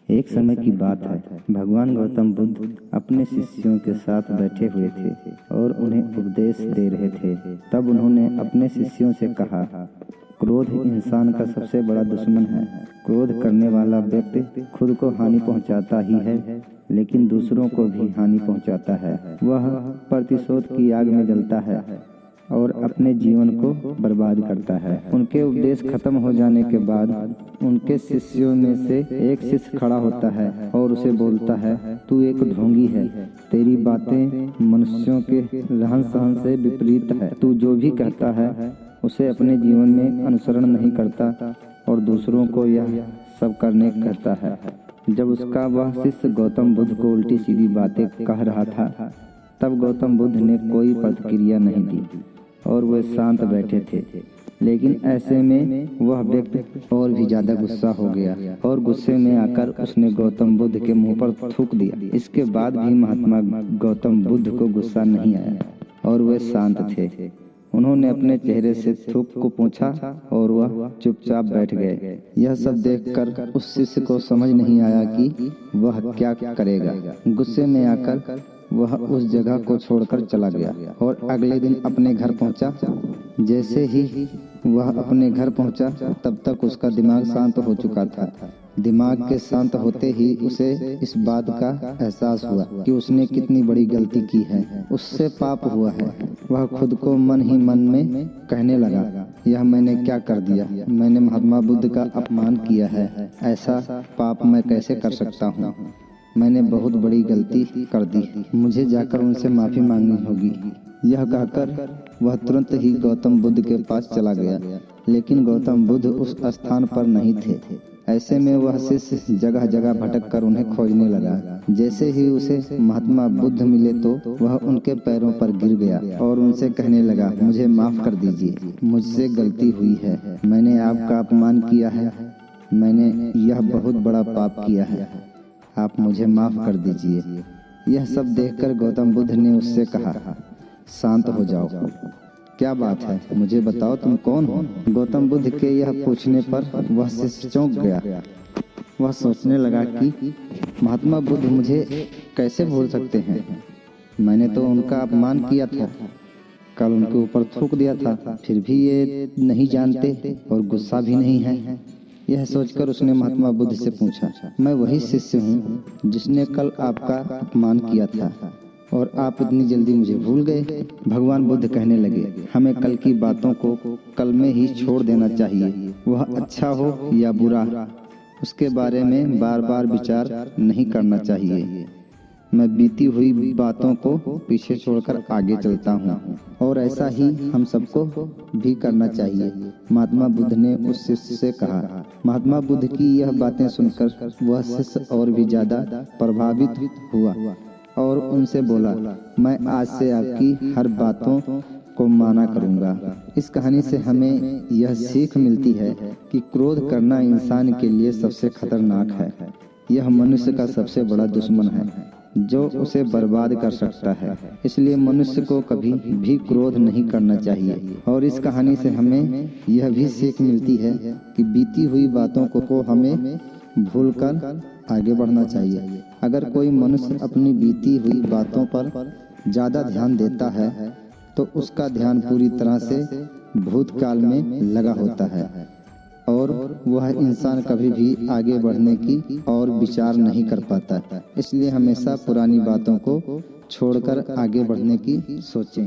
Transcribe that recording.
एक समय की बात है, भगवान गौतम बुद्ध अपने शिष्यों के साथ बैठे हुए थे और उन्हें उपदेश दे रहे थे। तब उन्होंने अपने शिष्यों से कहा, क्रोध इंसान का सबसे बड़ा दुश्मन है। क्रोध करने वाला व्यक्ति खुद को हानि पहुंचाता ही है, लेकिन दूसरों को भी हानि पहुंचाता है। वह प्रतिशोध की आग में जलता है और अपने जीवन को बर्बाद करता है। उनके उपदेश खत्म हो जाने के बाद उनके शिष्यों में से एक शिष्य खड़ा होता है और उसे बोलता है, तू एक ढोंगी है। तेरी बातें मनुष्यों के रहन सहन से विपरीत है। तू जो भी कहता है उसे अपने जीवन में अनुसरण नहीं करता और दूसरों को यह सब करने कहता है। जब उसका वह शिष्य गौतम बुद्ध को उल्टी सीधी बातें कह रहा था, तब गौतम बुद्ध ने कोई प्रतिक्रिया नहीं दी और वे शांत बैठे थे। लेकिन ऐसे में वह व्यक्ति और भी ज्यादा गुस्सा हो गया और गुस्से में आकर उसने गौतम बुद्ध के मुंह पर थूक दिया। इसके बाद भी महात्मा गौतम बुद्ध को गुस्सा नहीं आया और वे शांत थे। उन्होंने अपने चेहरे से थूक को पोंछा और वह चुपचाप बैठ गए। यह सब देखकर उस शिष्य को समझ नहीं आया कि वह क्या करेगा। गुस्से में आकर वह उस जगह को छोड़कर चला गया और अगले दिन अपने घर पहुंचा। जैसे ही वह अपने घर पहुंचा, तब तक उसका दिमाग शांत हो चुका था। दिमाग के शांत होते ही उसे इस बात का एहसास हुआ कि उसने कितनी बड़ी गलती की है। उससे पाप हुआ है। वह खुद को मन ही मन में कहने लगा, यह मैंने क्या कर दिया? मैंने महात्मा बुद्ध का अपमान किया है। ऐसा पाप मैं कैसे कर सकता हूँ? मैंने बहुत बड़ी गलती कर दी। मुझे जाकर उनसे माफी मांगनी होगी। यह कहकर वह तुरंत ही गौतम बुद्ध के पास चला गया, लेकिन गौतम बुद्ध उस स्थान पर नहीं थे। ऐसे में वह शिष्य जगह जगह भटक कर उन्हें खोजने लगा। जैसे ही उसे महात्मा बुद्ध मिले तो वह उनके पैरों पर गिर गया और उनसे कहने लगा, मुझे माफ कर दीजिए, मुझसे गलती हुई है। मैंने आपका अपमान किया है। मैंने यह बहुत बड़ा पाप किया है। आप मुझे माफ कर दीजिए। यह सब देखकर गौतम बुद्ध ने उससे कहा, शांत हो जाओ। क्या बात है, मुझे बताओ, तुम कौन हो? गौतम बुद्ध के यह पूछने पर वह शिष्य चौंक गया। वह सोचने लगा कि महात्मा बुद्ध मुझे कैसे भूल सकते हैं? मैंने तो उनका अपमान किया था, कल उनके ऊपर थूक दिया था, फिर भी ये नहीं जानते और गुस्सा भी नहीं है। यह सोचकर उसने महात्मा बुद्ध से पूछा, मैं वही शिष्य हूँ जिसने कल आपका अपमान किया था और आप इतनी जल्दी मुझे भूल गए? भगवान बुद्ध कहने लगे, हमें कल की बातों को कल में ही छोड़ देना चाहिए। वह अच्छा हो या बुरा, उसके बारे में बार बार विचार नहीं करना चाहिए। मैं बीती हुई बातों को पीछे छोड़कर आगे चलता हूँ और ऐसा ही हम सबको भी करना चाहिए। महात्मा बुद्ध ने उस शिष्य से कहा। महात्मा बुद्ध की यह बातें सुनकर वह शिष्य और भी ज्यादा प्रभावित हुआ और उनसे बोला, मैं आज से आपकी हर बातों को माना करूंगा। इस कहानी से हमें यह सीख मिलती है कि क्रोध करना इंसान के लिए सबसे खतरनाक है। यह मनुष्य का सबसे बड़ा दुश्मन है जो उसे बर्बाद कर सकता है। इसलिए मनुष्य को कभी भी क्रोध नहीं करना चाहिए। और इस कहानी से हमें यह भी सीख मिलती है कि बीती हुई बातों को हमें भूलकर आगे बढ़ना चाहिए। अगर कोई मनुष्य अपनी बीती हुई बातों पर ज्यादा ध्यान देता है तो उसका ध्यान पूरी तरह से भूतकाल में लगा होता है और वह इंसान कभी भी आगे बढ़ने की और विचार नहीं कर पाता। इसलिए हमेशा पुरानी बातों को छोड़कर आगे बढ़ने की सोचें।